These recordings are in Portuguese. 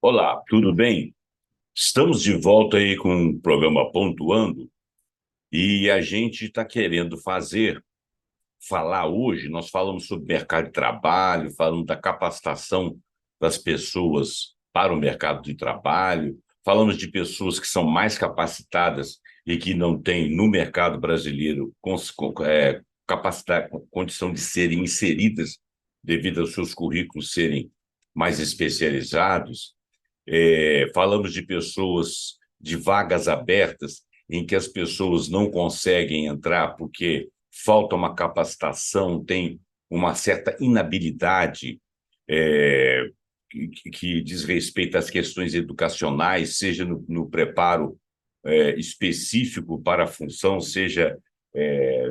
Olá, tudo bem? Estamos de volta aí com o programa Pontuando e a gente está querendo falar hoje, nós falamos sobre mercado de trabalho, falamos da capacitação das pessoas para o mercado de trabalho, falamos de pessoas que são mais capacitadas e que não têm no mercado brasileiro capacidade, condição de serem inseridas devido aos seus currículos serem mais especializados. Falamos de pessoas, de vagas abertas, em que as pessoas não conseguem entrar porque falta uma capacitação, tem uma certa inabilidade é, que diz respeito às questões educacionais, seja no preparo específico para a função, seja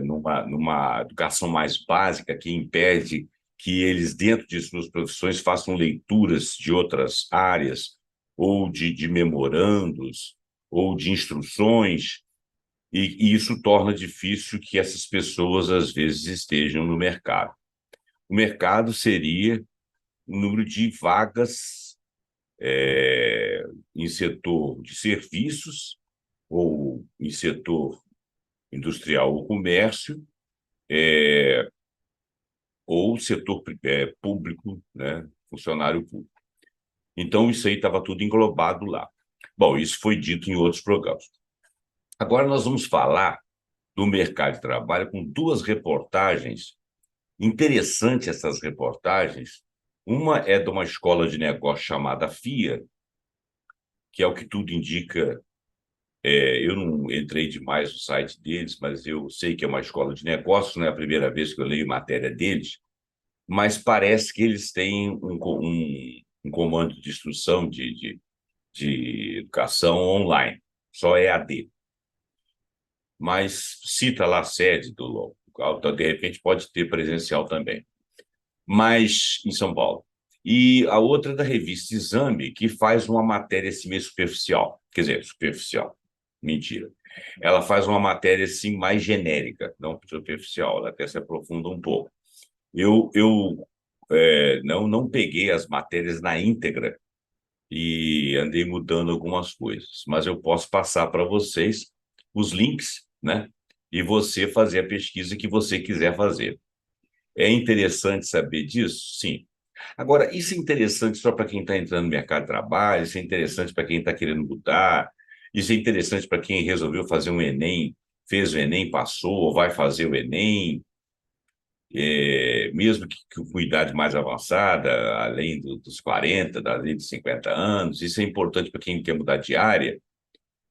numa educação mais básica que impede que eles, dentro de suas profissões, façam leituras de outras áreas, ou de memorandos, ou de instruções, e isso torna difícil que essas pessoas, às vezes, estejam no mercado. O mercado seria o número de vagas em setor de serviços, ou em setor industrial ou comércio, ou setor público, né, funcionário público. Então, isso aí estava tudo englobado lá. Bom, isso foi dito em outros programas. Agora nós vamos falar do mercado de trabalho com duas reportagens. Interessante essas reportagens. Uma é de uma escola de negócio chamada FIA, que é o que tudo indica. Eu não entrei demais no site deles, mas eu sei que é uma escola de negócios, não é a primeira vez que eu leio matéria deles, mas parece que eles têm um comando de instrução de educação online, só EAD. Mas cita lá a sede do local, então, de repente pode ter presencial também, mas em São Paulo. E a outra é da revista Exame, que faz uma matéria assim meio superficial, quer dizer, superficial, mentira. Ela faz uma matéria assim mais genérica, não superficial, ela até se aprofunda um pouco. Eu não peguei as matérias na íntegra e andei mudando algumas coisas, mas eu posso passar para vocês os links, né? E você fazer a pesquisa que você quiser fazer. É interessante saber disso? Sim. Agora, isso é interessante só para quem está entrando no mercado de trabalho, isso é interessante para quem está querendo mudar, isso é interessante para quem resolveu fazer um Enem, fez o Enem, passou, ou vai fazer o Enem, mesmo que com idade mais avançada, além dos 40, além dos 50 anos, isso é importante para quem quer mudar de área.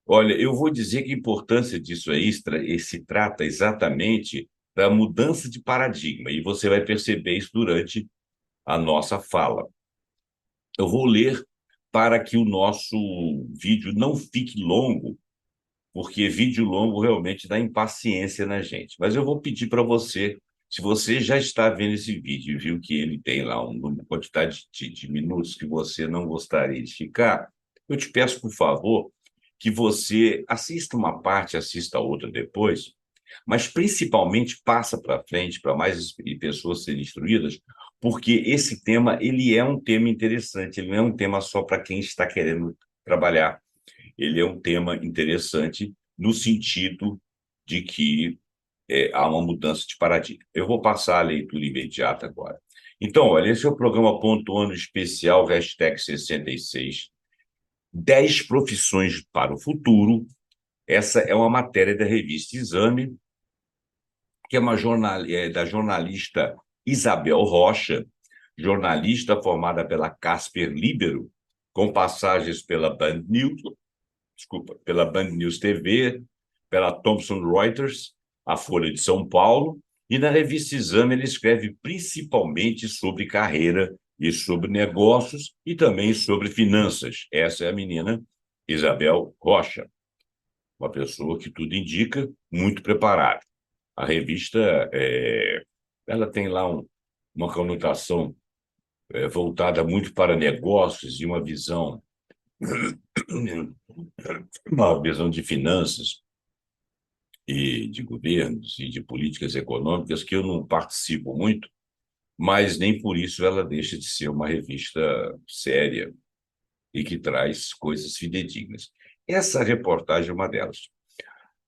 Olha, eu vou dizer que a importância disso aí se trata exatamente da mudança de paradigma, e você vai perceber isso durante a nossa fala. Eu vou ler para que o nosso vídeo não fique longo, porque vídeo longo realmente dá impaciência na gente. Mas eu vou pedir para você, se você já está vendo esse vídeo e viu que ele tem lá uma quantidade de minutos que você não gostaria de ficar, eu te peço, por favor, que você assista uma parte, assista a outra depois, mas principalmente passa para frente para mais pessoas serem instruídas, porque esse tema ele é um tema interessante, ele não é um tema só para quem está querendo trabalhar, ele é um tema interessante no sentido de que há uma mudança de paradigma. Eu vou passar a leitura imediata agora. Então, olha, esse é o programa Pontuando Especial, hashtag 66, 10 profissões para o futuro. Essa é uma matéria da revista Exame, que é da jornalista Isabel Rocha, jornalista formada pela Casper Libero, com passagens pela Band News TV, pela Thomson Reuters, a Folha de São Paulo, e na revista Exame ele escreve principalmente sobre carreira e sobre negócios e também sobre finanças. Essa é a menina Isabel Rocha, uma pessoa que tudo indica, muito preparada. A revista, ela tem lá uma conotação voltada muito para negócios e uma visão de finanças e de governos e de políticas econômicas que eu não participo muito, mas nem por isso ela deixa de ser uma revista séria e que traz coisas fidedignas. Essa reportagem é uma delas.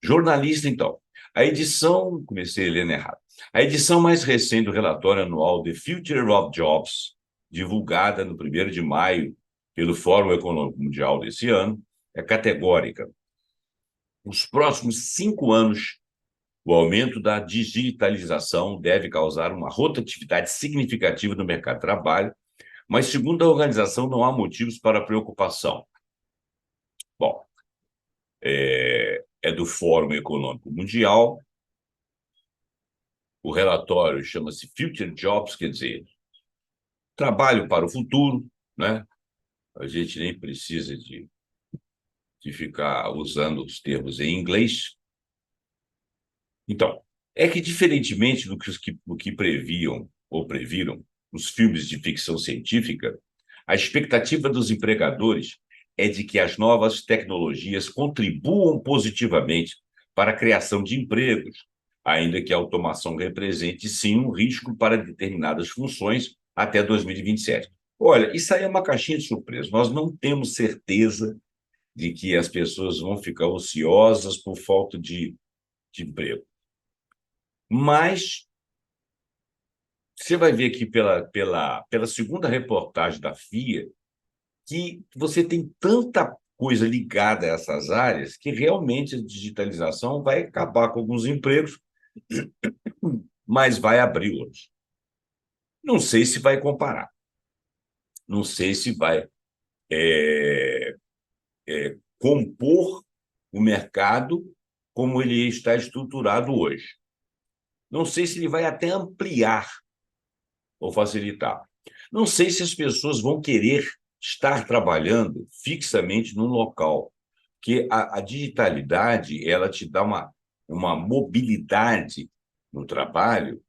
Jornalista, então. A edição, comecei a ler errado. A edição mais recente do relatório anual The Future of Jobs, divulgada no 1º de maio pelo Fórum Econômico Mundial desse ano, é categórica. Nos próximos 5 anos, o aumento da digitalização deve causar uma rotatividade significativa no mercado de trabalho, mas, segundo a organização, não há motivos para preocupação. Bom, é do Fórum Econômico Mundial. O relatório chama-se Future Jobs, quer dizer, trabalho para o futuro, né? A gente nem precisa de ficar usando os termos em inglês. Então, é que, diferentemente do que previam ou previram os filmes de ficção científica, a expectativa dos empregadores é de que as novas tecnologias contribuam positivamente para a criação de empregos, ainda que a automação represente, sim, um risco para determinadas funções até 2027. Olha, isso aí é uma caixinha de surpresa. Nós não temos certeza de que as pessoas vão ficar ociosas por falta de emprego. Mas você vai ver aqui pela segunda reportagem da FIA que você tem tanta coisa ligada a essas áreas que realmente a digitalização vai acabar com alguns empregos, mas vai abrir outros. Não sei se vai comparar, não sei se vai compor o mercado como ele está estruturado hoje. Não sei se ele vai até ampliar ou facilitar. Não sei se as pessoas vão querer estar trabalhando fixamente num local, porque a digitalidade ela te dá uma mobilidade no trabalho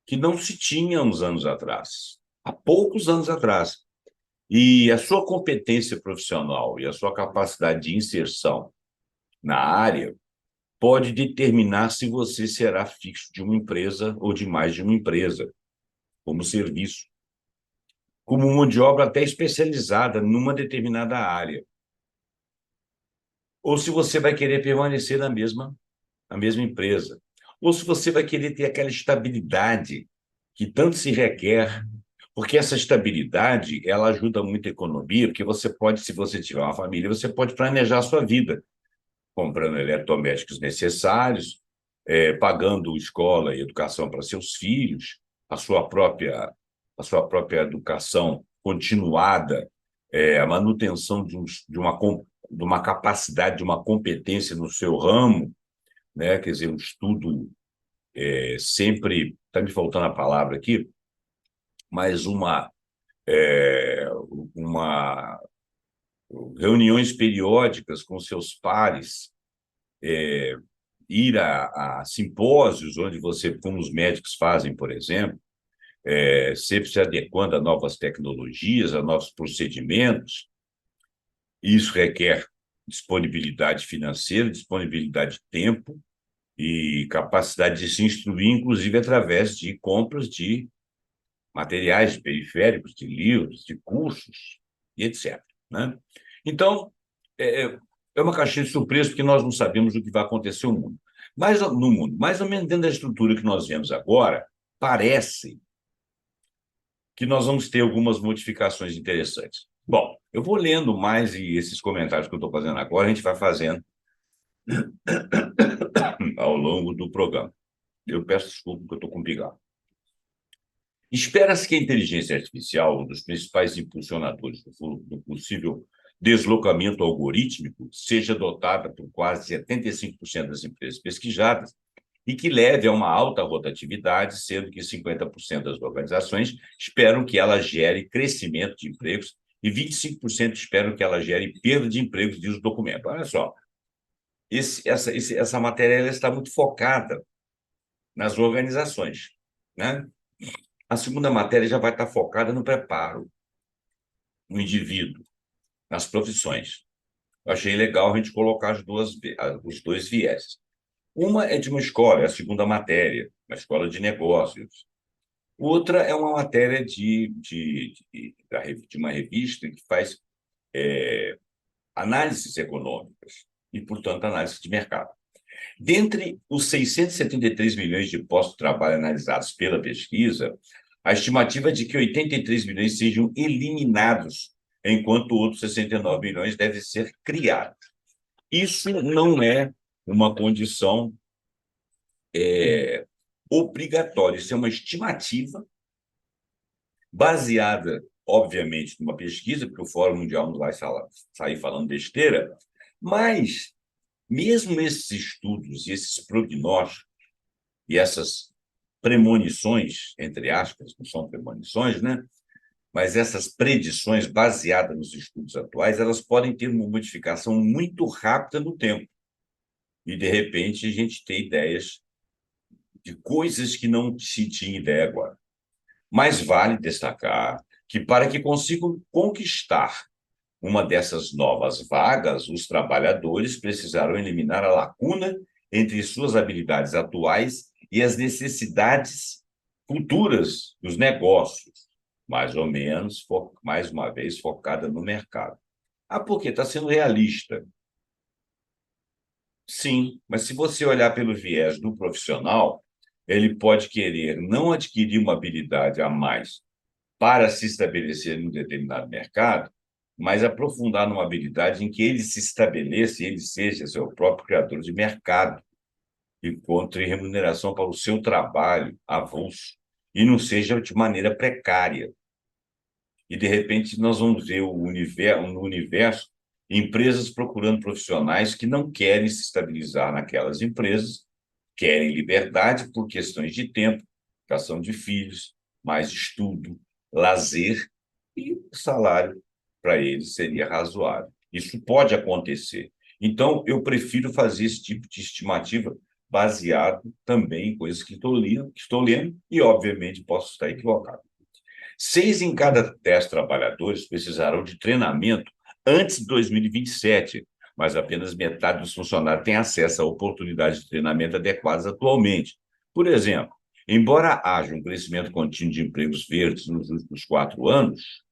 que não se tinha uns anos atrás, há poucos anos atrás. E a sua competência profissional e a sua capacidade de inserção na área pode determinar se você será fixo de uma empresa ou de mais de uma empresa, como serviço, como mão de obra até especializada numa determinada área. Ou se você vai querer permanecer na mesma empresa. Ou se você vai querer ter aquela estabilidade que tanto se requer, porque essa estabilidade, ela ajuda muito a economia, porque você pode, se você tiver uma família, você pode planejar a sua vida, comprando eletrodomésticos necessários, pagando escola e educação para seus filhos, a sua própria educação continuada, a manutenção de uma capacidade, de uma competência no seu ramo, né? Quer dizer, um estudo sempre, está me faltando a palavra aqui, mas uma reuniões periódicas com seus pares, ir a simpósios onde você, como os médicos fazem, por exemplo, sempre se adequando a novas tecnologias, a novos procedimentos. Isso requer disponibilidade financeira, disponibilidade de tempo e capacidade de se instruir, inclusive através de compras de materiais periféricos, de livros, de cursos e etc. Né? Então, é uma caixinha de surpresa, porque nós não sabemos o que vai acontecer no mundo. Mas, no mundo, mais ou menos dentro da estrutura que nós vemos agora, parece que nós vamos ter algumas modificações interessantes. Bom, eu vou lendo mais e esses comentários que eu estou fazendo agora, a gente vai fazendo ao longo do programa. Eu peço desculpa porque eu estou com pigarro. Espera-se que a inteligência artificial, um dos principais impulsionadores do possível deslocamento algorítmico, seja adotada por quase 75% das empresas pesquisadas e que leve a uma alta rotatividade, sendo que 50% das organizações esperam que ela gere crescimento de empregos e 25% esperam que ela gere perda de empregos, diz o documento. Olha só, essa matéria ela está muito focada nas organizações, né? A segunda matéria já vai estar focada no preparo, no indivíduo, nas profissões. Eu achei legal a gente colocar os dois vieses. Uma é de uma escola, é a segunda matéria, uma escola de negócios. Outra é uma matéria de uma revista que faz análises econômicas e, portanto, análise de mercado. Dentre os 673 milhões de postos de trabalho analisados pela pesquisa, a estimativa é de que 83 milhões sejam eliminados, enquanto outros 69 milhões devem ser criados. Isso não é uma condição obrigatória, isso é uma estimativa baseada, obviamente, numa pesquisa, porque o Fórum Mundial não vai sair falando besteira, mas mesmo esses estudos e esses prognósticos e essas premonições, entre aspas, não são premonições, né? Mas essas predições baseadas nos estudos atuais, elas podem ter uma modificação muito rápida no tempo. E, de repente, a gente tem ideias de coisas que não se tinha ideia agora. Mas vale destacar que, para que consigam conquistar uma dessas novas vagas, os trabalhadores precisaram eliminar a lacuna entre suas habilidades atuais e as necessidades futuras dos negócios, mais ou menos, mais uma vez, focada no mercado. Ah, por quê? Está sendo realista. Sim, mas se você olhar pelo viés do profissional, ele pode querer não adquirir uma habilidade a mais para se estabelecer em um determinado mercado, mas aprofundar numa habilidade em que ele se estabeleça e ele seja seu próprio criador de mercado, encontre remuneração para o seu trabalho avulso e não seja de maneira precária. E, de repente, nós vamos ver no universo empresas procurando profissionais que não querem se estabilizar naquelas empresas, querem liberdade por questões de tempo, educação de filhos, mais estudo, lazer, e o salário para eles seria razoável. Isso pode acontecer. Então, eu prefiro fazer esse tipo de estimativa baseado também em coisas que estou lendo e, obviamente, posso estar equivocado. 6 em cada 10 trabalhadores precisarão de treinamento antes de 2027, mas apenas metade dos funcionários tem acesso a oportunidades de treinamento adequadas atualmente. Por exemplo, embora haja um crescimento contínuo de empregos verdes nos últimos 4 anos,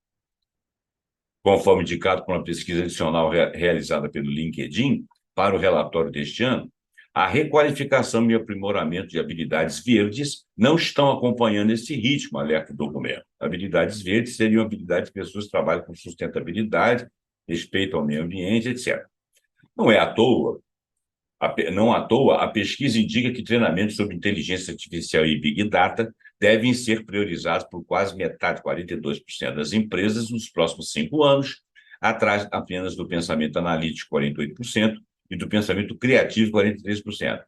conforme indicado por uma pesquisa adicional realizada pelo LinkedIn para o relatório deste ano, a requalificação e aprimoramento de habilidades verdes não estão acompanhando esse ritmo, alerta o documento. Habilidades verdes seriam habilidades de pessoas que trabalham com sustentabilidade, respeito ao meio ambiente, etc. Não é à toa, não à toa, a pesquisa indica que treinamentos sobre inteligência artificial e Big Data devem ser priorizados por quase metade, 42% das empresas, nos próximos 5 anos, atrás apenas do pensamento analítico, 48%, e do pensamento criativo, 43%.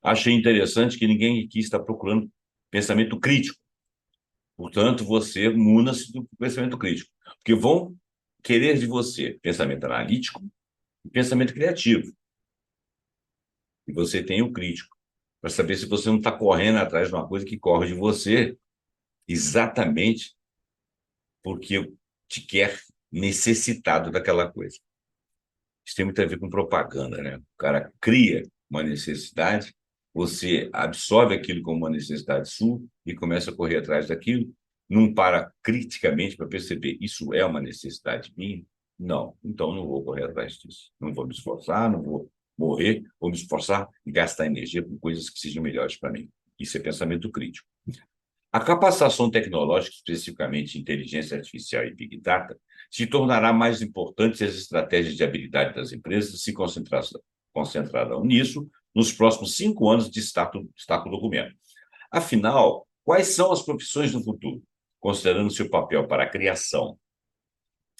Achei interessante que ninguém aqui está procurando pensamento crítico. Portanto, você muna-se do pensamento crítico, porque vão querer de você pensamento analítico e pensamento criativo. E você tem o crítico, para saber se você não está correndo atrás de uma coisa que corre de você exatamente porque te quer necessitado daquela coisa. Isso tem muito a ver com propaganda, né? O cara cria uma necessidade, você absorve aquilo como uma necessidade sua e começa a correr atrás daquilo, não para criticamente para perceber, isso é uma necessidade minha? Não, então não vou correr atrás disso. Não vou me esforçar, não vou morrer, vou me esforçar e gastar energia com coisas que sejam melhores para mim. Isso é pensamento crítico. A capacitação tecnológica, especificamente inteligência artificial e Big Data, se tornará mais importante se as estratégias de habilidade das empresas se concentrarão nisso nos próximos 5 anos, destaca o documento. Afinal, quais são as profissões do futuro, considerando seu papel para a criação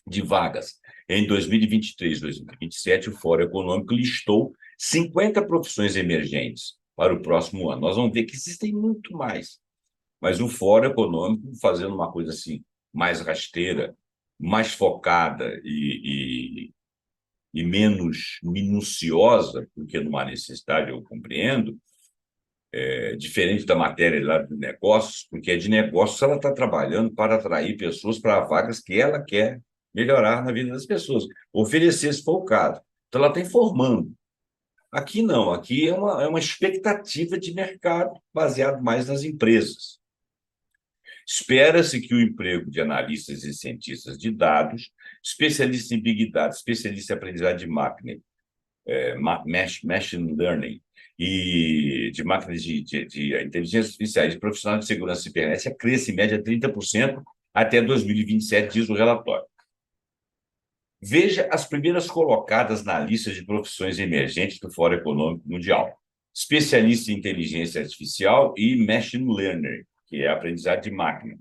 de vagas? Em 2023 e 2027, o Fórum Econômico listou 50 profissões emergentes para o próximo ano. Nós vamos ver que existem muito mais. Mas o Fórum Econômico fazendo uma coisa assim, mais rasteira, mais focada e menos minuciosa, porque numa necessidade eu compreendo, diferente da matéria lá de negócios, porque é de negócios ela está trabalhando para atrair pessoas para vagas que ela quer melhorar na vida das pessoas, oferecer se for o caso. Então ela está informando. Aqui não, aqui é uma expectativa de mercado baseado mais nas empresas. Espera-se que o emprego de analistas e cientistas de dados, especialistas em Big Data, especialistas em aprendizagem de máquina, Machine Learning, e de máquinas de inteligência artificial e profissionais de segurança cibernética cresça em média 30% até 2027, diz o relatório. Veja as primeiras colocadas na lista de profissões emergentes do Fórum Econômico Mundial. Especialista em inteligência artificial e machine learning, que é a aprendizagem de máquina.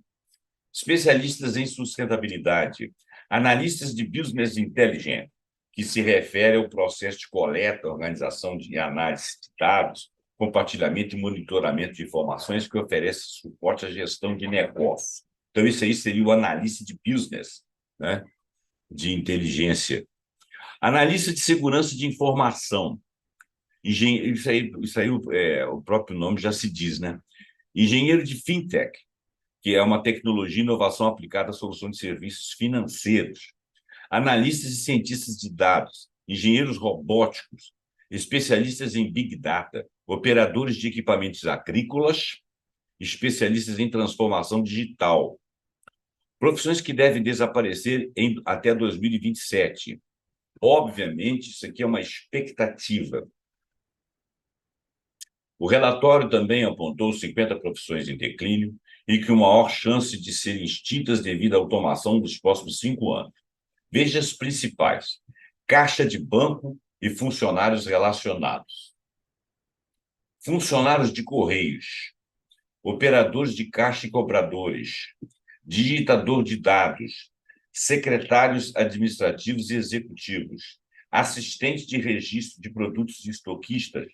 Especialistas em sustentabilidade. Analistas de business intelligence, que se refere ao processo de coleta, organização e análise de dados, compartilhamento e monitoramento de informações que oferece suporte à gestão de negócios. Então, isso aí seria o analista de business, né? De inteligência. Analista de segurança de informação. Isso aí o próprio nome já se diz, né? Engenheiro de fintech, que é uma tecnologia e inovação aplicada à solução de serviços financeiros. Analistas e cientistas de dados, engenheiros robóticos, especialistas em Big Data, operadores de equipamentos agrícolas, especialistas em transformação digital. Profissões que devem desaparecer até 2027. Obviamente, isso aqui é uma expectativa. O relatório também apontou 50 profissões em declínio e que uma maior chance de serem extintas devido à automação dos próximos 5 anos. Veja as principais: caixa de banco e funcionários relacionados, funcionários de correios, operadores de caixa e cobradores, digitador de dados, secretários administrativos e executivos, assistentes de registro de produtos e estoquistas,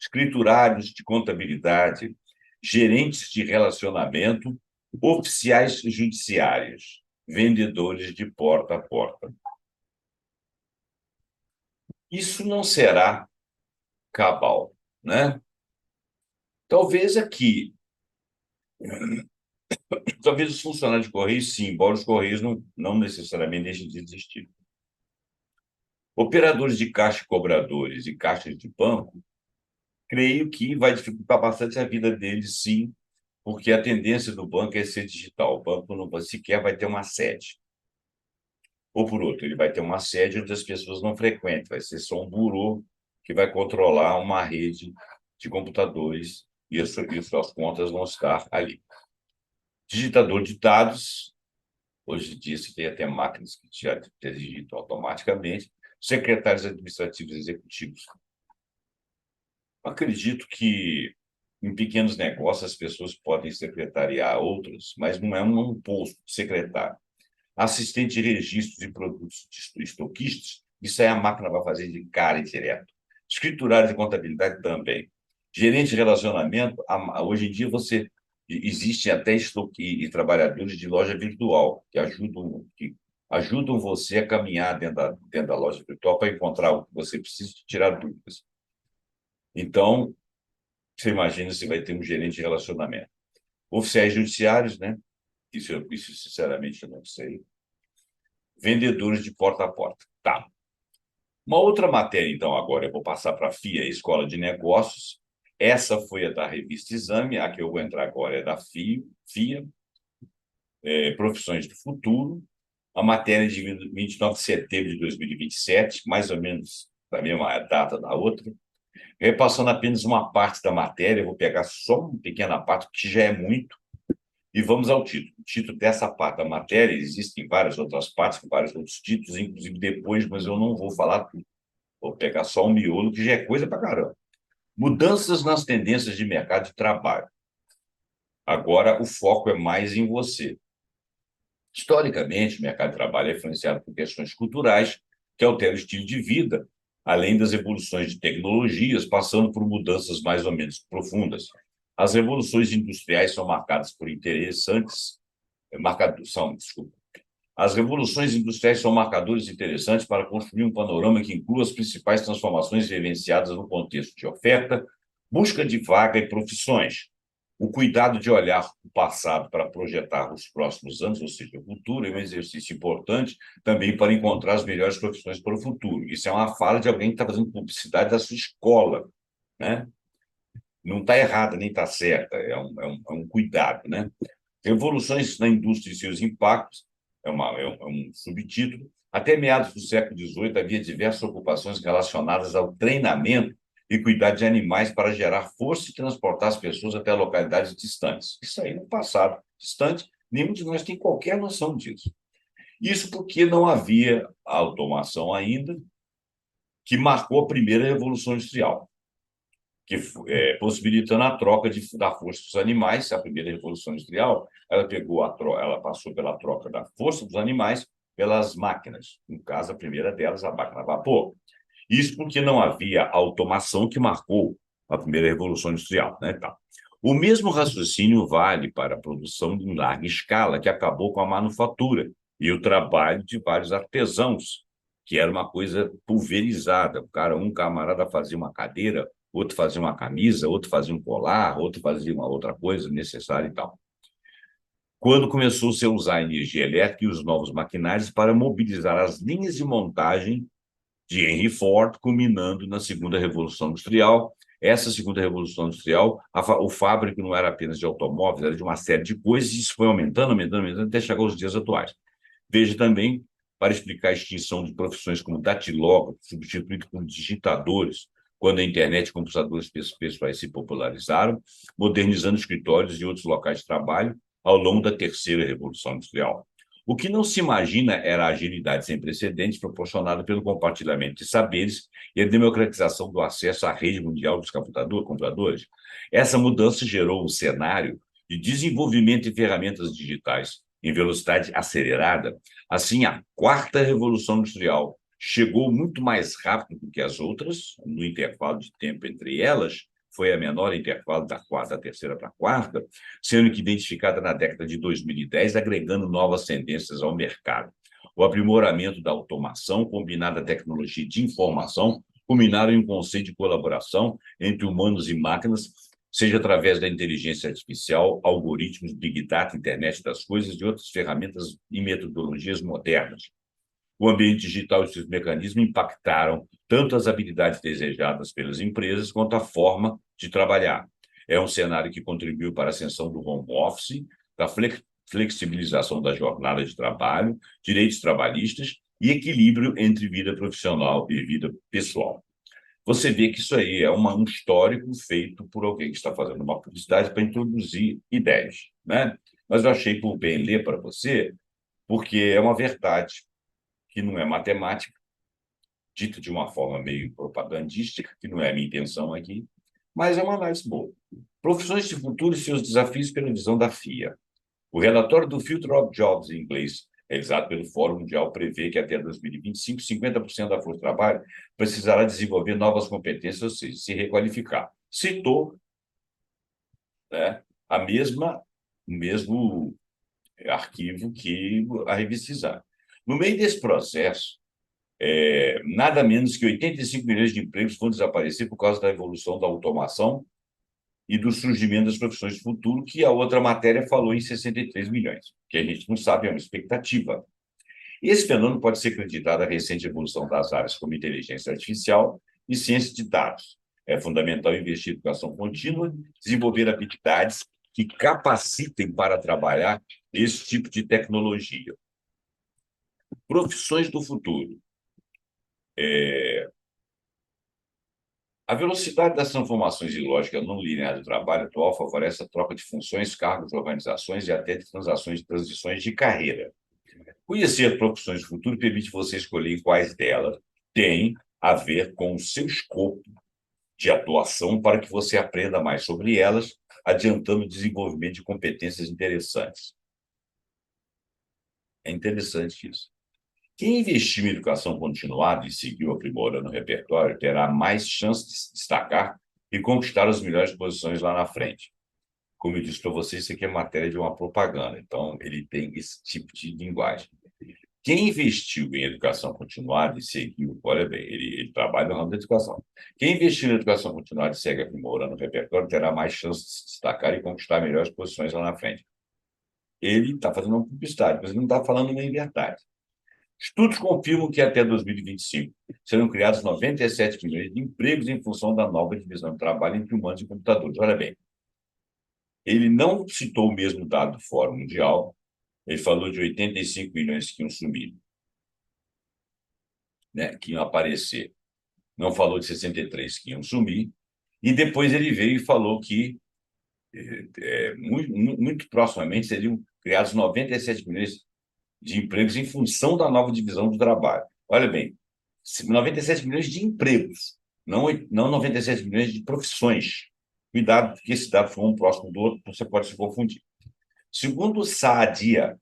escriturários de contabilidade, gerentes de relacionamento, oficiais judiciários, vendedores de porta a porta. Isso não será cabal, né? Talvez aqui, talvez os funcionários de Correios, sim, embora os Correios não necessariamente deixem de existir. Operadores de caixa e cobradores e caixas de banco, creio que vai dificultar bastante a vida deles, sim, porque a tendência do banco é ser digital. O banco não sequer vai ter uma sede. Ou, por outro, ele vai ter uma sede onde as pessoas não frequentam, vai ser só um burô que vai controlar uma rede de computadores e as suas contas vão estar ali. Digitador de dados, hoje em dia se tem até máquinas que já digitam automaticamente, secretários administrativos e executivos. Acredito que em pequenos negócios as pessoas podem secretariar outros, mas não é um posto de secretário. Assistente de registro de produtos estoquistas, isso aí a máquina vai fazer de cara e direto. Escriturário de contabilidade também. Gerente de relacionamento, hoje em dia existem até e trabalhadores de loja virtual que ajudam você a caminhar dentro da loja virtual para encontrar o que você precisa e tirar dúvidas. Então, você imagina se vai ter um gerente de relacionamento. Oficiais judiciários, né? Isso sinceramente, eu não sei. Vendedores de porta a porta. Tá. Uma outra matéria, então, agora eu vou passar para a FIA, Escola de Negócios. Essa foi a da revista Exame, a que eu vou entrar agora é da FIA, Profissões do Futuro. A matéria de 29 de setembro de 2027, mais ou menos da mesma data da outra. Repassando apenas uma parte da matéria, eu vou pegar só uma pequena parte, que já é muito, e vamos ao título. O título dessa parte da matéria, existem várias outras partes, com vários outros títulos, inclusive depois, mas eu não vou falar tudo. Vou pegar só um miolo, que já é coisa pra caramba. Mudanças nas tendências de mercado de trabalho. Agora, o foco é mais em você. Historicamente, o mercado de trabalho é influenciado por questões culturais que alteram o estilo de vida, além das evoluções de tecnologias, passando por mudanças mais ou menos profundas. As revoluções industriais são marcadas por As revoluções industriais são marcadores interessantes para construir um panorama que inclua as principais transformações vivenciadas no contexto de oferta, busca de vaga e profissões. O cuidado de olhar o passado para projetar os próximos anos, ou seja, o futuro, é um exercício importante também para encontrar as melhores profissões para o futuro. Isso é uma fala de alguém que está fazendo publicidade da sua escola, né? Não está errada, nem está certa, é um cuidado, né? Revoluções na indústria e seus impactos, é um subtítulo. Até meados do século XVIII, havia diversas ocupações relacionadas ao treinamento e cuidar de animais para gerar força e transportar as pessoas até localidades distantes. Isso aí no passado distante, nenhum de nós tem qualquer noção disso. Isso porque não havia automação ainda, que marcou a primeira revolução industrial, que possibilitando a troca da força dos animais. A primeira revolução industrial, ela passou pela troca da força dos animais pelas máquinas. No caso, a primeira delas, a máquina a vapor. Isso porque não havia automação, que marcou a primeira revolução industrial, né? Tá. O mesmo raciocínio vale para a produção em larga escala, que acabou com a manufatura e o trabalho de vários artesãos, que era uma coisa pulverizada. Um camarada fazia uma cadeira, outro fazia uma camisa, outro fazia um colar, outro fazia uma outra coisa necessária e tal. Quando começou-se a usar a energia elétrica e os novos maquinários para mobilizar as linhas de montagem de Henry Ford, culminando na segunda Revolução Industrial. Essa segunda Revolução Industrial, o fábrico não era apenas de automóveis, era de uma série de coisas, e isso foi aumentando, até chegar aos dias atuais. Veja também, para explicar a extinção de profissões como datilógrafos, substituído por digitadores, quando a internet e computadores pessoais se popularizaram, modernizando escritórios e outros locais de trabalho ao longo da terceira Revolução Industrial. O que não se imagina era a agilidade sem precedentes proporcionada pelo compartilhamento de saberes e a democratização do acesso à rede mundial dos computadores. Essa mudança gerou um cenário de desenvolvimento de ferramentas digitais em velocidade acelerada. Assim, a quarta revolução industrial chegou muito mais rápido do que as outras, no intervalo de tempo entre elas, foi a menor intervalo da terceira para a quarta, sendo que identificada na década de 2010, agregando novas tendências ao mercado. O aprimoramento da automação, combinado à tecnologia de informação, culminaram em um conceito de colaboração entre humanos e máquinas, seja através da inteligência artificial, algoritmos, big data, internet das coisas e outras ferramentas e metodologias modernas. O ambiente digital e seus mecanismos impactaram tanto as habilidades desejadas pelas empresas quanto a forma de trabalhar. É um cenário que contribuiu para a ascensão do home office, da flexibilização da jornada de trabalho, direitos trabalhistas e equilíbrio entre vida profissional e vida pessoal. Você vê que isso aí é um histórico feito por alguém que está fazendo uma publicidade para introduzir ideias, né? Mas eu achei por bem ler para você, porque é uma verdade que não é matemática, dita de uma forma meio propagandística, que não é a minha intenção aqui, mas é uma análise boa. Profissões de futuro e seus desafios pela visão da FIA. O relatório do Future of Jobs, em inglês, realizado pelo Fórum Mundial, prevê que até 2025, 50% da força de trabalho precisará desenvolver novas competências, ou seja, se requalificar. Citou, né, o mesmo arquivo que a revista Exame. No meio desse processo, nada menos que 85 milhões de empregos vão desaparecer por causa da evolução da automação e do surgimento das profissões de futuro, que a outra matéria falou em 63 milhões, que a gente não sabe, é uma expectativa. Esse fenômeno pode ser acreditado à recente evolução das áreas como inteligência artificial e ciência de dados. É fundamental investir em educação contínua, desenvolver habilidades que capacitem para trabalhar esse tipo de tecnologia. Profissões do futuro. A velocidade das transformações e lógica não linear do trabalho atual favorece a troca de funções, cargos, organizações e até de transições de carreira. Conhecer profissões do futuro permite você escolher quais delas têm a ver com o seu escopo de atuação para que você aprenda mais sobre elas, adiantando o desenvolvimento de competências interessantes. É interessante isso. Quem investir em educação continuada e seguir aprimorando o repertório terá mais chance de se destacar e conquistar as melhores posições lá na frente. Como eu disse para você, isso aqui é matéria de uma propaganda, então ele tem esse tipo de linguagem. Quem investiu em educação continuada e seguiu, olha bem, ele trabalha no ramo da educação. Quem investiu em educação continuada e segue aprimorando o repertório terá mais chance de se destacar e conquistar melhores posições lá na frente. Ele está fazendo uma publicidade, mas ele não está falando nem verdade. Estudos confirmam que até 2025 serão criados 97 milhões de empregos em função da nova divisão de trabalho entre humanos e computadores. Olha bem, Ele não citou o mesmo dado do Fórum Mundial, ele falou de 85 milhões que iam sumir, né, que iam aparecer. Não falou de 63 que iam sumir. E depois ele veio e falou que muito proximamente seriam criados 97 milhões de empregos em função da nova divisão do trabalho. Olha bem, 97 milhões de empregos, não 97 milhões de profissões. Cuidado, porque esse dado for um próximo do outro, você pode se confundir. Segundo Saadia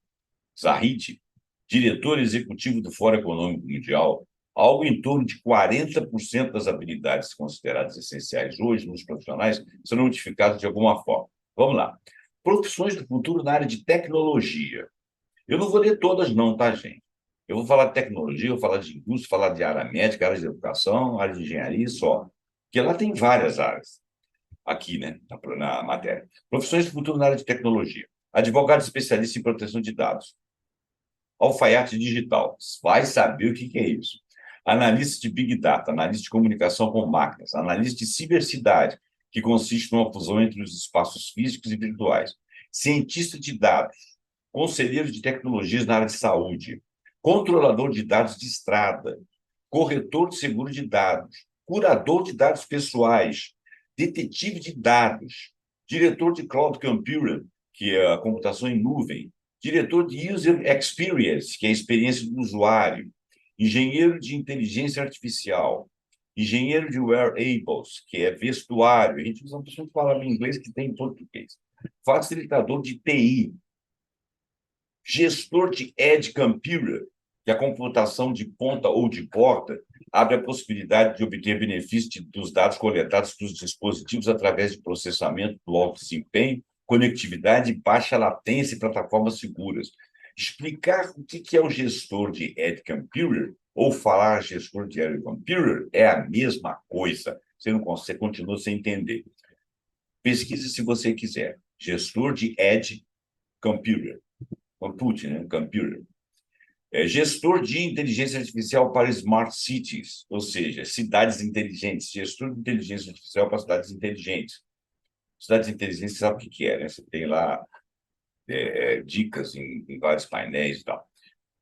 Zahid, diretor executivo do Fórum Econômico Mundial, algo em torno de 40% das habilidades consideradas essenciais hoje nos profissionais serão notificadas de alguma forma. Vamos lá. Profissões do futuro na área de tecnologia. Eu não vou ler todas, não, tá, gente? Eu vou falar de tecnologia, vou falar de indústria, falar de área médica, área de educação, área de engenharia só. Porque lá tem várias áreas, aqui, né, na matéria. Profissões do futuro na área de tecnologia. Advogado especialista em proteção de dados. Alfaiate digital. Vai saber o que é isso. Analista de Big Data, analista de comunicação com máquinas, analista de cibercidade, que consiste numa fusão entre os espaços físicos e virtuais. Cientista de dados, conselheiro de tecnologias na área de saúde, controlador de dados de estrada, corretor de seguro de dados, curador de dados pessoais, detetive de dados, diretor de cloud computing, que é a computação em nuvem, diretor de user experience, que é a experiência do usuário, engenheiro de inteligência artificial, engenheiro de wearables, que é vestuário, a gente usa uma palavra em inglês que tem em português, facilitador de TI, gestor de edge computer, que é a computação de ponta ou de porta abre a possibilidade de obter benefícios dos dados coletados dos dispositivos através de processamento do alto desempenho, conectividade, baixa latência e plataformas seguras. Explicar o que é o gestor de edge computer ou falar gestor de edge computer é a mesma coisa. Você continua sem entender. Pesquise se você quiser. Gestor de edge computer. Computing, né? Computer. Gestor de inteligência artificial para smart cities, ou seja, cidades inteligentes. Gestor de inteligência artificial para cidades inteligentes. Cidades inteligentes, você sabe o que é, né? Você tem lá dicas em vários painéis e tal.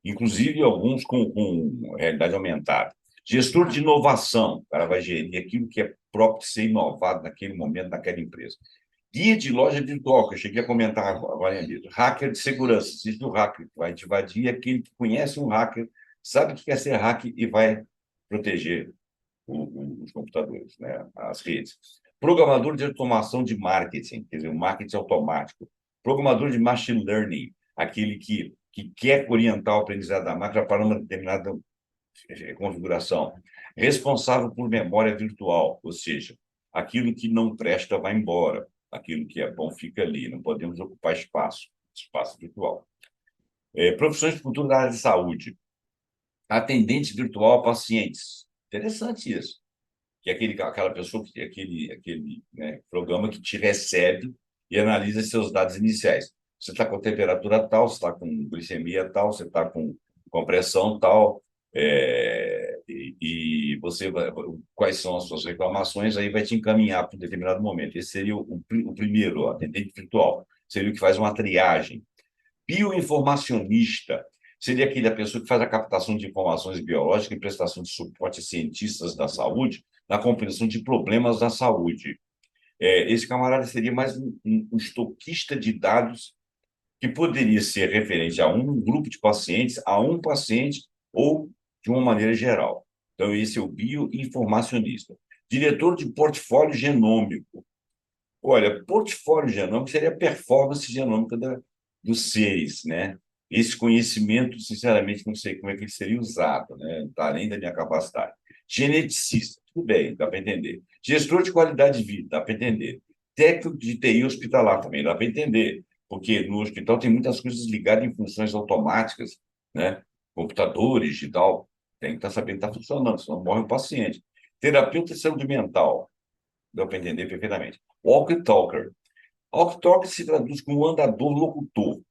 Inclusive alguns com realidade aumentada. Gestor de inovação, o cara vai gerir aquilo que é próprio de ser inovado naquele momento, naquela empresa. Guia de loja virtual, que eu cheguei a comentar agora mesmo. Hacker de segurança. Existe o hacker que vai te invadir, aquele que conhece um hacker, sabe o que quer ser hacker e vai proteger os computadores, né? As redes. Programador de automação de marketing, quer dizer, o marketing automático. Programador de machine learning, aquele que quer orientar o aprendizado da máquina para uma determinada configuração. Responsável por memória virtual, ou seja, aquilo que não presta vai embora, aquilo que é bom fica ali, não podemos ocupar espaço virtual. Profissões de futuro na área de saúde. Atendente virtual a pacientes. Interessante isso. Que é aquela pessoa, aquele né, programa que te recebe e analisa seus dados iniciais. Você está com temperatura tal, você está com glicemia tal, você está com pressão tal, e você quais são as suas reclamações, aí vai te encaminhar para um determinado momento. Esse seria o primeiro, o atendente virtual. Seria o que faz uma triagem. Bioinformacionista seria aquela pessoa que faz a captação de informações biológicas e prestação de suporte a cientistas da saúde na compreensão de problemas da saúde. Esse camarada seria mais um estoquista de dados que poderia ser referente a um grupo de pacientes, a um paciente ou de uma maneira geral. Então, esse é o bioinformacionista. Diretor de portfólio genômico. Olha, portfólio genômico seria a performance genômica dos seres, né? Esse conhecimento, sinceramente, não sei como é que ele seria usado, né? Está além da minha capacidade. Geneticista, tudo bem, dá para entender. Gestor de qualidade de vida, dá para entender. Técnico de TI hospitalar também, dá para entender, porque no hospital tem muitas coisas ligadas em funções automáticas, né? Computadores e tal, tem que estar sabendo que está funcionando, senão morre o paciente. Terapeuta de saúde mental, dá para entender perfeitamente. Walk Talker. Walk Talker se traduz como andador locutor.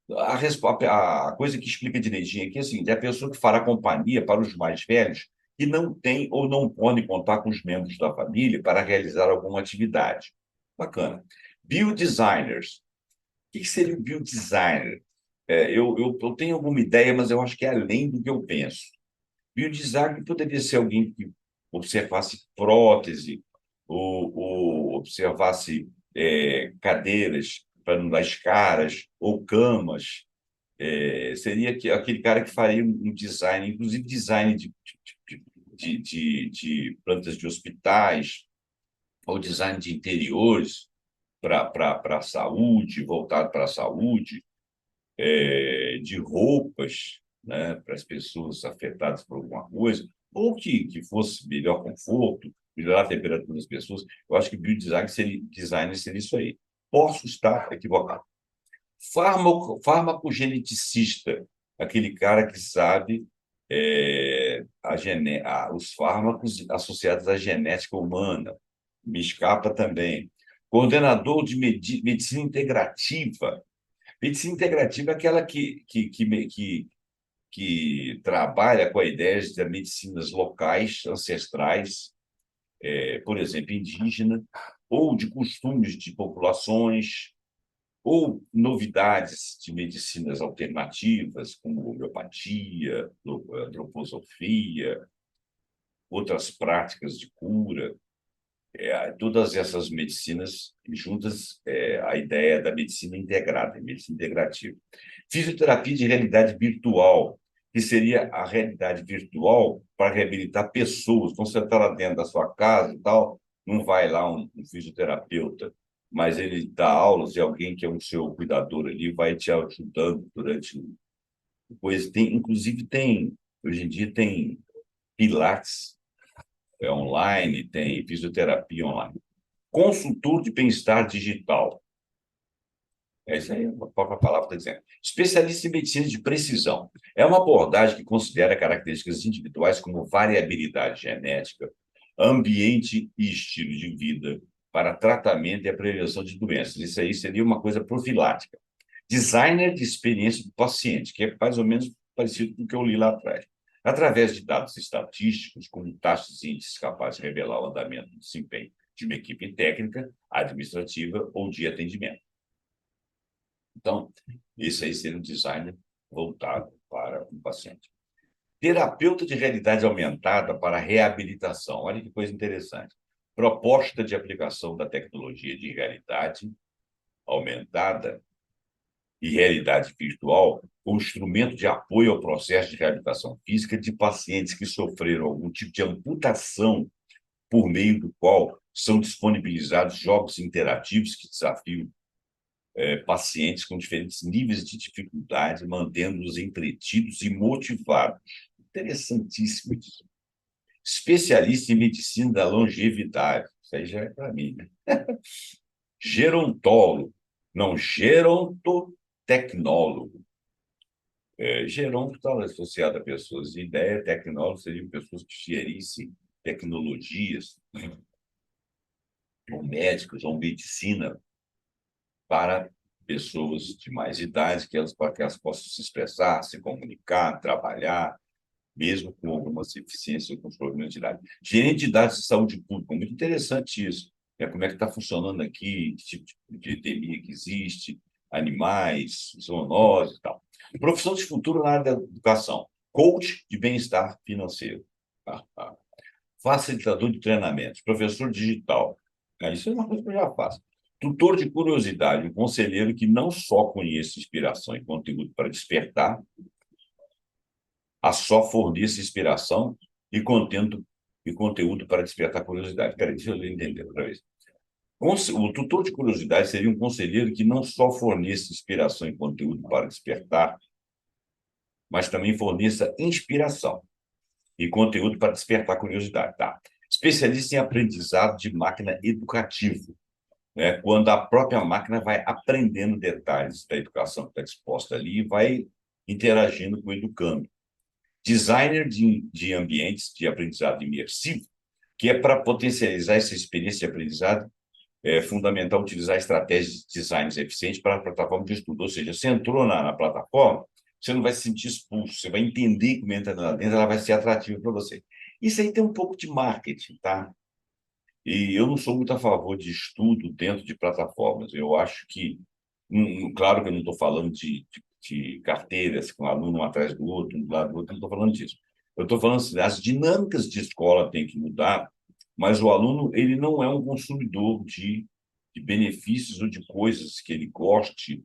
A coisa que explica direitinho aqui é assim, é a pessoa que fará companhia para os mais velhos que não têm ou não podem contar com os membros da família para realizar alguma atividade. Bacana. Biodesigners. O que seria o biodesigner? Eu tenho alguma ideia, mas eu acho que é além do que eu penso. Biodesign poderia ser alguém que observasse prótese, ou observasse cadeiras para não dar escaras, ou camas. Seria aquele cara que faria um design, inclusive design de plantas de hospitais, ou design de interiores para a saúde, voltado para a saúde, de roupas, né, para as pessoas afetadas por alguma coisa, ou que fosse melhor conforto, melhorar a temperatura das pessoas. Eu acho que design seria isso aí. Posso estar equivocado. Farmacogeneticista, aquele cara que sabe os fármacos associados à genética humana. Me escapa também. Coordenador de medicina integrativa. Medicina integrativa é aquela que trabalha com a ideia de medicinas locais, ancestrais, por exemplo, indígena, ou de costumes de populações, ou novidades de medicinas alternativas, como homeopatia, antroposofia, outras práticas de cura. Todas essas medicinas juntas, a ideia da medicina integrada, medicina integrativa. Fisioterapia de realidade virtual, que seria a realidade virtual para reabilitar pessoas. Então, você está lá dentro da sua casa e tal, não vai lá um fisioterapeuta, mas ele dá aulas e alguém que é o seu cuidador ali vai te ajudando durante coisa. Hoje em dia tem pilates online, tem fisioterapia online. Consultor de bem-estar digital. É isso aí, a própria palavra está dizendo. Especialista em medicina de precisão. É uma abordagem que considera características individuais como variabilidade genética, ambiente e estilo de vida para tratamento e a prevenção de doenças. Isso aí seria uma coisa profilática. Designer de experiência do paciente, que é mais ou menos parecido com o que eu li lá atrás. Através de dados estatísticos, como taxas e índices capazes de revelar o andamento do desempenho de uma equipe técnica, administrativa ou de atendimento. Então, esse aí seria um designer voltado para o paciente. Terapeuta de realidade aumentada para reabilitação. Olha que coisa interessante. Proposta de aplicação da tecnologia de realidade aumentada e realidade virtual como instrumento de apoio ao processo de reabilitação física de pacientes que sofreram algum tipo de amputação, por meio do qual são disponibilizados jogos interativos que desafiam pacientes com diferentes níveis de dificuldade, mantendo-os entretidos e motivados. Interessantíssimo isso. Especialista em medicina da longevidade. Isso aí já é para mim, né? Gerontólogo. Não, gerontotecnólogo. Geronto está associado a pessoas de ideia, tecnólogo seriam pessoas que gerissem tecnologias, ou médicos, ou medicina, para pessoas de mais idade, para que elas possam se expressar, se comunicar, trabalhar, mesmo com algumas deficiências ou com problemas de idade. Gerente de dados de saúde pública, muito interessante isso. Como é que está funcionando aqui, que tipo de epidemia que existe, animais, zoonoses e tal. Profissão de futuro na área da educação. Coach de bem-estar financeiro. Facilitador de treinamentos. Professor digital. Isso é uma coisa que eu já faço. Tutor de curiosidade, um conselheiro que não só conhece inspiração e conteúdo para despertar, a só forneça inspiração e conteúdo para despertar curiosidade. Peraí, deixa eu entender outra vez. O tutor de curiosidade seria um conselheiro que não só forneça inspiração e conteúdo para despertar, mas também forneça inspiração e conteúdo para despertar curiosidade. Tá? Especialista em aprendizado de máquina educativo, né? Quando a própria máquina vai aprendendo detalhes da educação que está exposta ali e vai interagindo com o educando. Designer de ambientes de aprendizado imersivo, que é para potencializar essa experiência de aprendizado, é fundamental utilizar estratégias de design eficientes para a plataforma de estudo. Ou seja, você entrou na plataforma, você não vai se sentir expulso, você vai entender como entra lá dentro, ela vai ser atrativa para você. Isso aí tem um pouco de marketing, tá? E eu não sou muito a favor de estudo dentro de plataformas. Eu acho que, claro que eu não estou falando de carteiras com aluno um atrás do outro, um lado do outro, não estou falando disso. Eu estou falando assim, as dinâmicas de escola têm que mudar, mas o aluno ele não é um consumidor de benefícios ou de coisas que ele goste,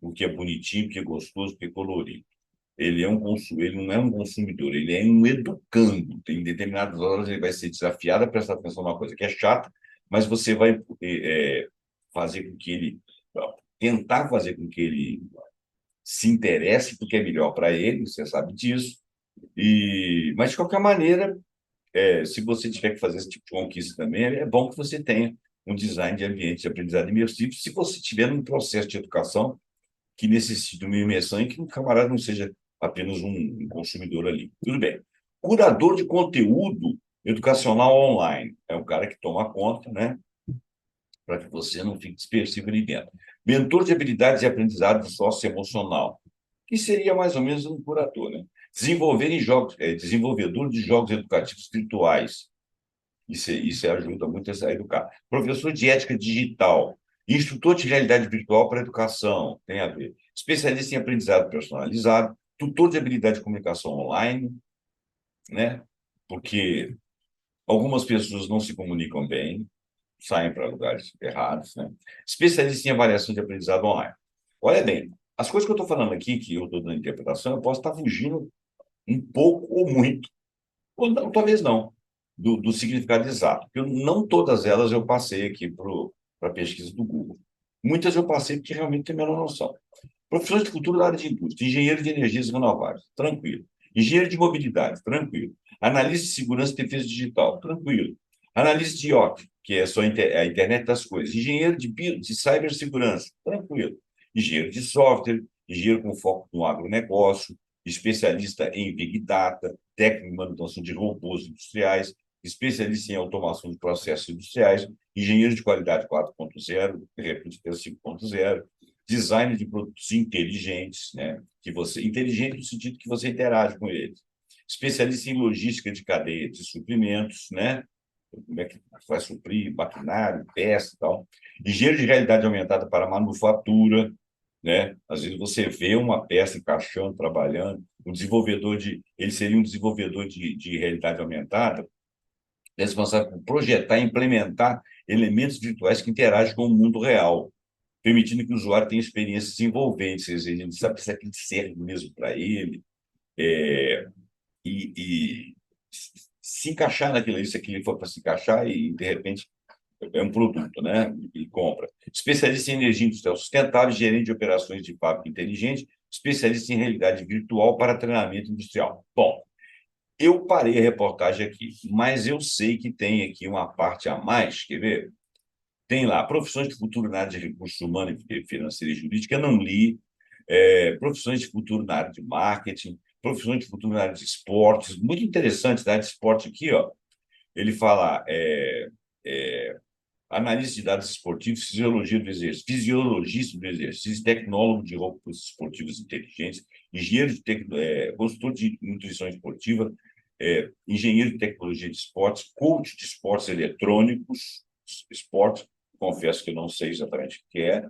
porque é bonitinho, porque é gostoso, porque é colorido. Ele não é um consumidor, ele é um educando. Em determinadas horas ele vai ser desafiado a prestar atenção numa coisa que é chata, mas você vai fazer com que ele tentar fazer com que ele se interesse porque é melhor para ele, você sabe disso. Mas de qualquer maneira, se você tiver que fazer esse tipo de conquista também, é bom que você tenha um design de ambiente de aprendizado imersivo. Se você estiver num processo de educação que necessita de uma imersão e que o camarada não seja apenas um consumidor ali. Tudo bem. Curador de conteúdo educacional online. É um cara que toma conta, né? Para que você não fique dispersivo ali dentro. Mentor de habilidades e aprendizado socioemocional, que seria mais ou menos um curador, né? Desenvolvedor de jogos educativos virtuais. Isso ajuda muito a educar. Professor de ética digital, instrutor de realidade virtual para educação, tem a ver. Especialista em aprendizado personalizado, tutor de habilidade de comunicação online, né? Porque algumas pessoas não se comunicam bem, saem para lugares errados, né? Especialista em avaliação de aprendizado online. Olha bem, as coisas que eu estou falando aqui, que eu estou dando interpretação, eu posso estar fugindo um pouco ou muito ou não, talvez não, do significado exato. Porque não todas elas eu passei aqui para a pesquisa do Google. Muitas eu passei porque realmente tenho a menor noção. Profissões de futuro da área de indústria, engenheiro de energias renováveis, tranquilo. Engenheiro de mobilidade, tranquilo. Analista de segurança e defesa digital, tranquilo. Analista de IoT, que é só a internet das coisas. Engenheiro de cibersegurança, tranquilo. Engenheiro de software, engenheiro com foco no agronegócio, especialista em Big Data, técnico em manutenção de robôs industriais, especialista em automação de processos industriais, engenheiro de qualidade 4.0, de repente 5.0, design de produtos inteligentes, né? Que você inteligente no sentido que você interage com eles. Especialista em logística de cadeia de suprimentos, né? Como é que vai suprir maquinário, peça e tal. Engenheiro de realidade aumentada para manufatura, né? Às vezes você vê uma peça encaixando, trabalhando. Ele seria um desenvolvedor de realidade aumentada, responsável por projetar e implementar elementos virtuais que interagem com o mundo real, permitindo que o usuário tenha experiências envolventes. Ou seja, ele sabe se aquilo serve mesmo para ele, e se encaixar naquilo, se aquilo for para se encaixar e, de repente, é um produto, né? E compra. Especialista em energia industrial sustentável, gerente de operações de fábrica inteligente, especialista em realidade virtual para treinamento industrial. Bom, eu parei a reportagem aqui, mas eu sei que tem aqui uma parte a mais, quer ver? Tem lá profissões de futuro na área de recursos humanos, financeira e jurídica, eu não li. Profissões de futuro na área de marketing, profissões de futuro na área de esportes, muito interessante na área de esporte aqui, ó. Ele fala analista de dados esportivos, fisiologista do exercício, tecnólogo de roupas esportivas inteligentes, consultor de nutrição esportiva, engenheiro de tecnologia de esportes, coach de esportes eletrônicos, esporte, confesso que eu não sei exatamente o que é,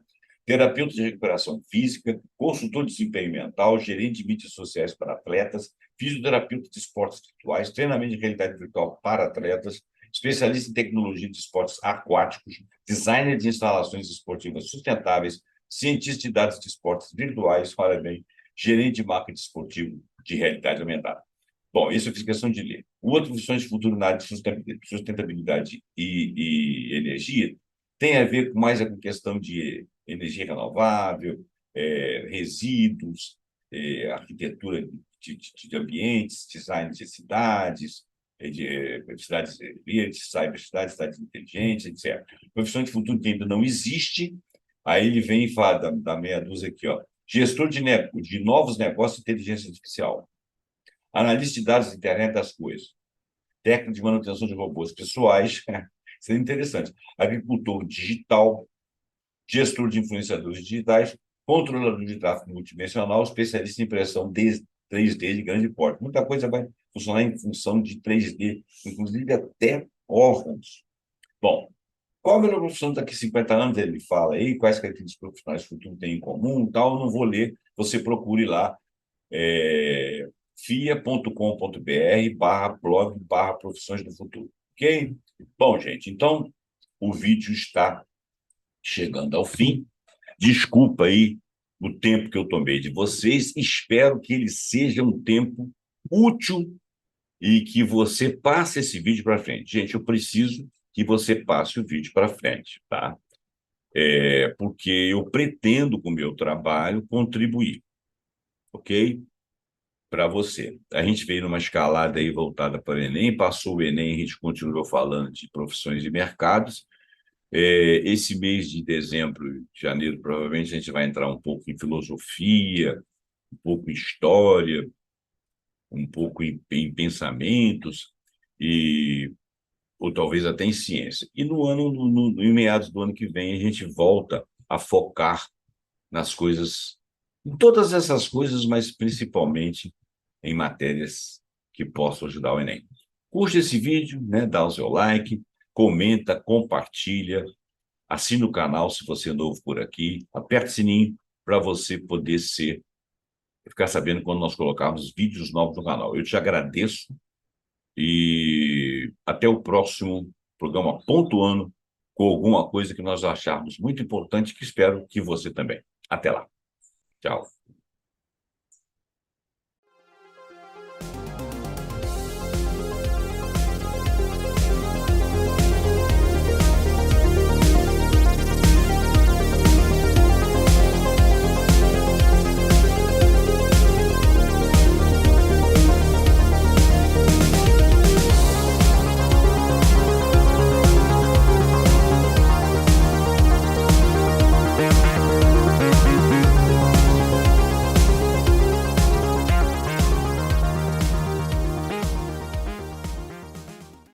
terapeuta de recuperação física, consultor de desempenho mental, gerente de mídias sociais para atletas, fisioterapeuta de esportes virtuais, treinamento de realidade virtual para atletas, especialista em tecnologia de esportes aquáticos, designer de instalações esportivas sustentáveis, cientista de dados de esportes virtuais, olha bem, gerente de marketing esportivo de realidade aumentada. Bom, isso eu fiz questão de ler. O outro, Visões de Futuro na área de sustentabilidade e energia, tem a ver mais com questão de energia renovável, resíduos, arquitetura de ambientes, design de cidades, cidades verdes, cybercidades, cidades inteligentes, etc. Profissão de futuro que ainda não existe, aí ele vem e fala da meia dúzia aqui, ó, gestor de novos negócios de inteligência artificial, analista de dados da internet das coisas, técnico de manutenção de robôs pessoais, seria interessante, agricultor digital, gestor de influenciadores digitais, controlador de tráfego multidimensional, especialista em impressão 3D de grande porte. Muita coisa vai funcionar em função de 3D, inclusive até órgãos. Bom, qual a melhor profissão daqui a 50 anos? Ele fala aí, quais características profissionais o futuro tem em comum e tal. Eu não vou ler, você procure lá, fia.com.br/blog/profissões do futuro. Ok? Bom, gente, então o vídeo está chegando ao fim. Desculpa aí o tempo que eu tomei de vocês. Espero que ele seja um tempo útil e que você passe esse vídeo para frente. Gente, eu preciso que você passe o vídeo para frente, tá? Porque eu pretendo, com o meu trabalho, contribuir, ok? Para você. A gente veio numa escalada aí voltada para o Enem, passou o Enem, a gente continuou falando de profissões e mercados. Esse mês de dezembro, janeiro, provavelmente a gente vai entrar um pouco em filosofia, um pouco em história, um pouco em pensamentos, e, ou talvez até em ciência. E em meados do ano que vem, a gente volta a focar nas coisas, em todas essas coisas, mas principalmente em matérias que possam ajudar o Enem. Curte esse vídeo, né? Dá o seu like, comenta, compartilha, assina o canal se você é novo por aqui, aperte o sininho para você poder ficar sabendo quando nós colocarmos vídeos novos no canal. Eu te agradeço e até o próximo programa pontuando com alguma coisa que nós acharmos muito importante, que espero que você também. Até lá. Tchau.